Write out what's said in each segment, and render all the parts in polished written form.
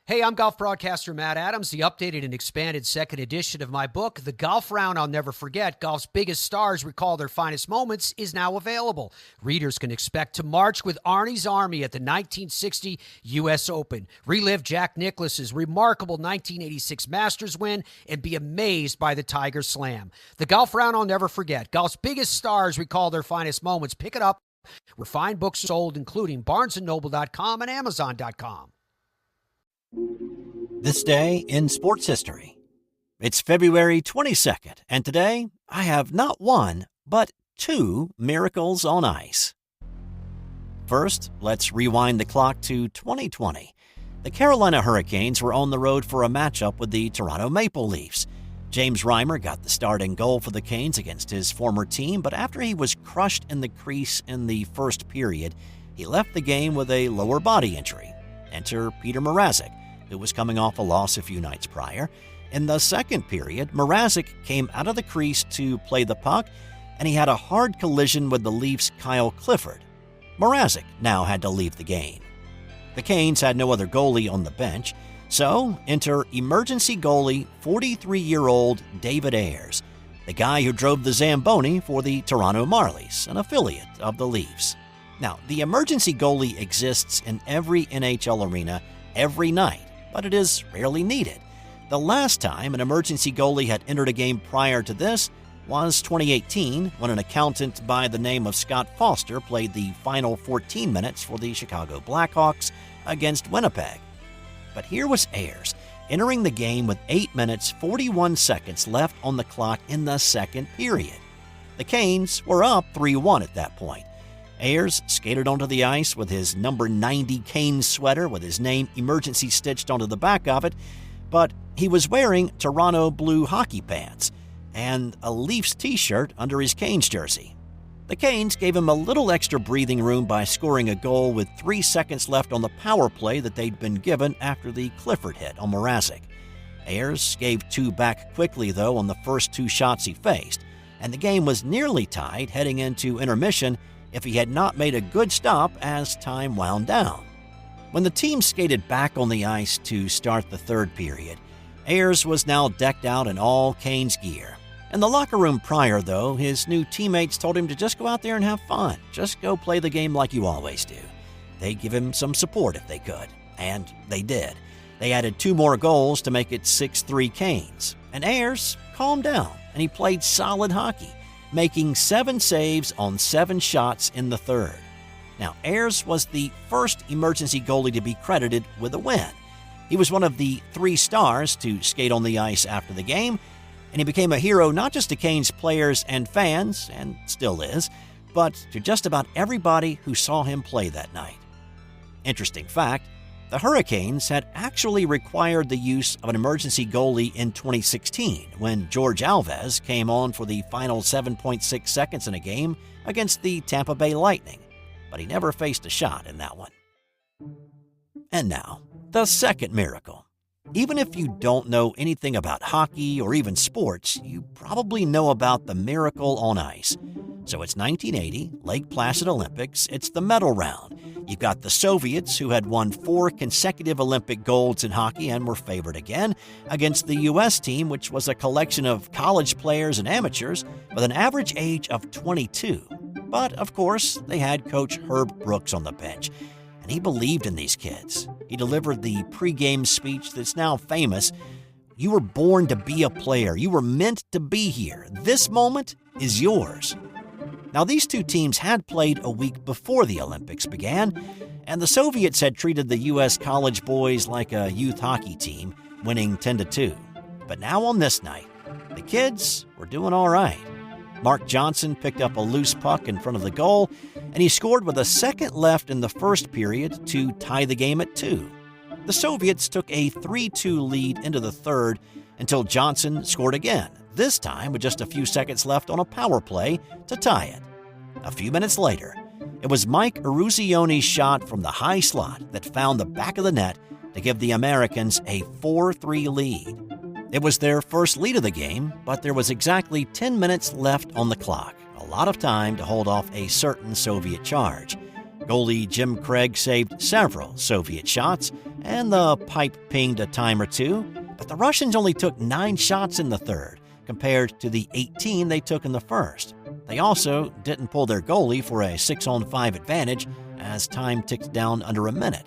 Hey, I'm golf broadcaster Matt Adams. The updated and expanded second edition of my book, The Golf Round I'll Never Forget, Golf's Biggest Stars Recall Their Finest Moments, is now available. Readers can expect to march with Arnie's Army at the 1960 U.S. Open, relive Jack Nicklaus's remarkable 1986 Masters win, and be amazed by the Tiger Slam. The Golf Round I'll Never Forget, Golf's Biggest Stars Recall Their Finest Moments. Pick it up where fine books sold, including BarnesandNoble.com and Amazon.com. This day in sports history. It's February 22nd, and today I have not one, but two miracles on ice. First, let's rewind the clock to 2020. The Carolina Hurricanes were on the road for a matchup with the Toronto Maple Leafs. James Reimer got the starting goal for the Canes against his former team, but after he was crushed in the crease in the first period, he left the game with a lower body injury. Enter Peter Mrazek, who was coming off a loss a few nights prior. In the second period, Mrazek came out of the crease to play the puck, and he had a hard collision with the Leafs' Kyle Clifford. Mrazek now had to leave the game. The Canes had no other goalie on the bench, so enter emergency goalie 43-year-old David Ayres, the guy who drove the Zamboni for the Toronto Marlies, an affiliate of the Leafs. Now, the emergency goalie exists in every NHL arena every night, but it is rarely needed. The last time an emergency goalie had entered a game prior to this was 2018, when an accountant by the name of Scott Foster played the final 14 minutes for the Chicago Blackhawks against Winnipeg. But here was Ayres, entering the game with 8 minutes 41 seconds left on the clock in the second period. The Canes were up 3-1 at that point. Ayres skated onto the ice with his number 90 Canes sweater with his name emergency stitched onto the back of it, but he was wearing Toronto blue hockey pants and a Leafs t-shirt under his Canes jersey. The Canes gave him a little extra breathing room by scoring a goal with 3 seconds left on the power play that they'd been given after the Clifford hit on Mrazek. Ayres gave two back quickly, though, on the first two shots he faced, and the game was nearly tied heading into intermission if he had not made a good stop as time wound down. When the team skated back on the ice to start the third period, Ayres was now decked out in all Canes gear. In the locker room prior, though, his new teammates told him to just go out there and have fun. Just go play the game like you always do. They'd give him some support if they could, and they did. They added 2 more goals to make it 6-3 Canes, and Ayres calmed down, and he played solid hockey, making 7 saves on 7 shots in the third. Now, Ayres was the first emergency goalie to be credited with a win. He was one of the 3 stars to skate on the ice after the game, and he became a hero not just to Canes players and fans, and still is, but to just about everybody who saw him play that night. Interesting fact, the Hurricanes had actually required the use of an emergency goalie in 2016 when George Alves came on for the final 7.6 seconds in a game against the Tampa Bay Lightning, but he never faced a shot in that one. And now, the second miracle. Even if you don't know anything about hockey or even sports, you probably know about the miracle on ice. So it's 1980, Lake Placid Olympics, it's the medal round. You've got the Soviets, who had won 4 consecutive Olympic golds in hockey and were favored again, against the U.S. team, which was a collection of college players and amateurs with an average age of 22. But, of course, they had Coach Herb Brooks on the bench, and he believed in these kids. He delivered the pregame speech that's now famous. You were born to be a player. You were meant to be here. This moment is yours. Now, these two teams had played a week before the Olympics began, and the Soviets had treated the U.S. college boys like a youth hockey team, winning 10-2. But now on this night, the kids were doing all right. Mark Johnson picked up a loose puck in front of the goal, and he scored with a second left in the first period to tie the game at 2. The Soviets took a 3-2 lead into the third until Johnson scored again, this time with just a few seconds left on a power play to tie it. A few minutes later, it was Mike Eruzione's shot from the high slot that found the back of the net to give the Americans a 4-3 lead. It was their first lead of the game, but there was exactly 10 minutes left on the clock, a lot of time to hold off a certain Soviet charge. Goalie Jim Craig saved several Soviet shots, and the pipe pinged a time or two, but the Russians only took 9 shots in the third, compared to the 18 they took in the first. They also didn't pull their goalie for a 6-on-5 advantage as time ticked down under a minute.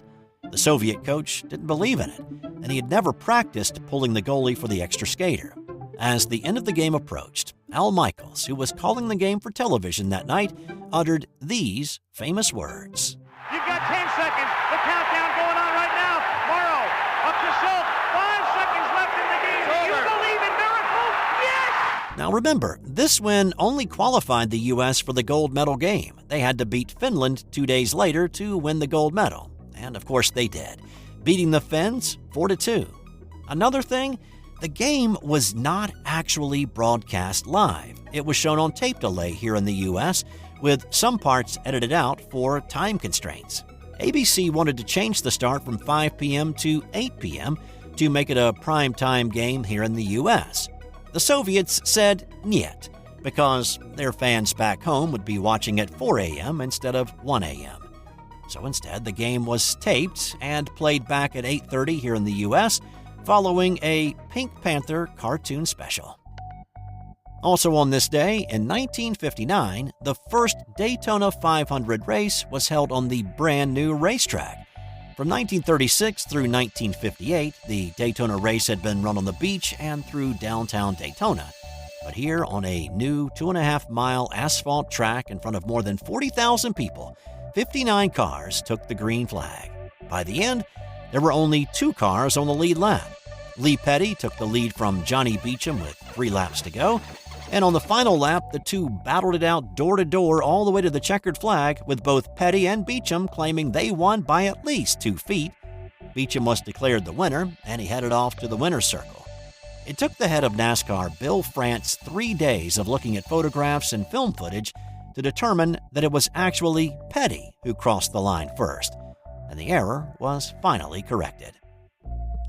The Soviet coach didn't believe in it, and he had never practiced pulling the goalie for the extra skater. As the end of the game approached, Al Michaels, who was calling the game for television that night, uttered these famous words. You've got 10 seconds. The countdown going on right now. Morrow, up to Schultz. 5 seconds left in the game. Do you believe in miracles? Yes! Now remember, this win only qualified the U.S. for the gold medal game. They had to beat Finland 2 days later to win the gold medal. And of course they did, beating the Finns 4-2. Another thing, the game was not actually broadcast live. It was shown on tape delay here in the U.S., with some parts edited out for time constraints. ABC wanted to change the start from 5 p.m. to 8 p.m. to make it a prime-time game here in the U.S. The Soviets said niet, because their fans back home would be watching at 4 a.m. instead of 1 a.m. So instead, the game was taped and played back at 8:30 here in the U.S., following a Pink Panther cartoon special. Also on this day, in 1959, the first Daytona 500 race was held on the brand new racetrack. From 1936 through 1958, the Daytona race had been run on the beach and through downtown Daytona. But here on a new 2.5-mile asphalt track in front of more than 40,000 people, 59 cars took the green flag. By the end, there were only 2 cars on the lead lap. Lee Petty took the lead from Johnny Beecham with 3 laps to go, and on the final lap, the two battled it out door-to-door all the way to the checkered flag, with both Petty and Beecham claiming they won by at least 2 feet. Beecham was declared the winner, and he headed off to the winner's circle. It took the head of NASCAR, Bill France, 3 days of looking at photographs and film footage to determine that it was actually Petty who crossed the line first, and the error was finally corrected.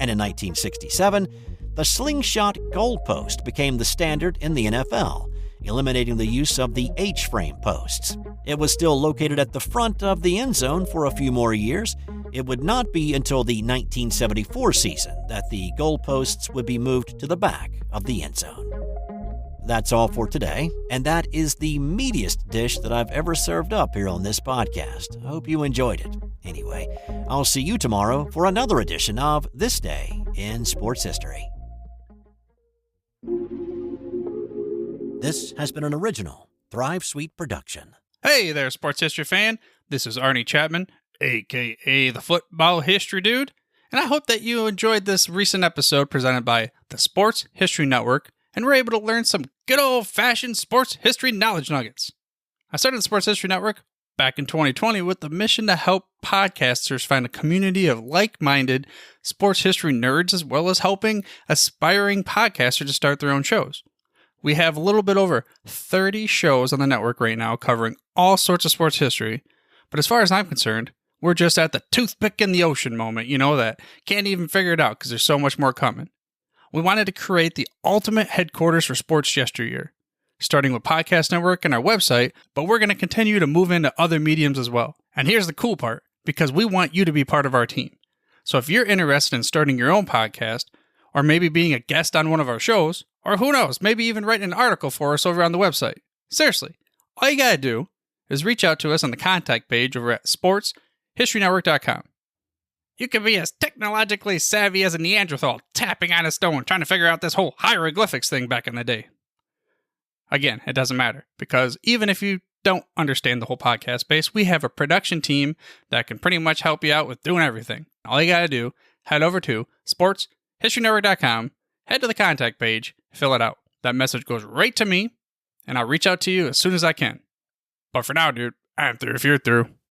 And in 1967, the Slingshot goalpost became the standard in the NFL, eliminating the use of the H-frame posts. It was still located at the front of the end zone for a few more years. It would not be until the 1974 season that the goalposts would be moved to the back of the end zone. That's all for today, and that is the meatiest dish that I've ever served up here on this podcast. I hope you enjoyed it. Anyway, I'll see you tomorrow for another edition of This Day in Sports History. This has been an original Thrive Suite production. Hey there, sports history fan. This is Arnie Chapman, a.k.a. the Football History Dude, and I hope that you enjoyed this recent episode presented by the Sports History Network and were able to learn some good old-fashioned sports history knowledge nuggets. I started the Sports History Network back in 2020 with the mission to help podcasters find a community of like-minded sports history nerds, as well as helping aspiring podcasters to start their own shows. We have a little bit over 30 shows on the network right now covering all sorts of sports history, but as far as I'm concerned, we're just at the toothpick in the ocean moment, that can't even figure it out because there's so much more coming. We wanted to create the ultimate headquarters for sports yesteryear, starting with Podcast Network and our website, but we're going to continue to move into other mediums as well. And here's the cool part, because we want you to be part of our team. So if you're interested in starting your own podcast, or maybe being a guest on one of our shows, or who knows, maybe even writing an article for us over on the website. Seriously, all you got to do is reach out to us on the contact page over at sportshistorynetwork.com. You can be as technologically savvy as a Neanderthal tapping on a stone trying to figure out this whole hieroglyphics thing back in the day. Again, it doesn't matter, because even if you don't understand the whole podcast space, we have a production team that can pretty much help you out with doing everything. All you got to do, head over to sportshistorynetwork.com, head to the contact page, fill it out. That message goes right to me, and I'll reach out to you as soon as I can. But for now, dude, I'm through if you're through.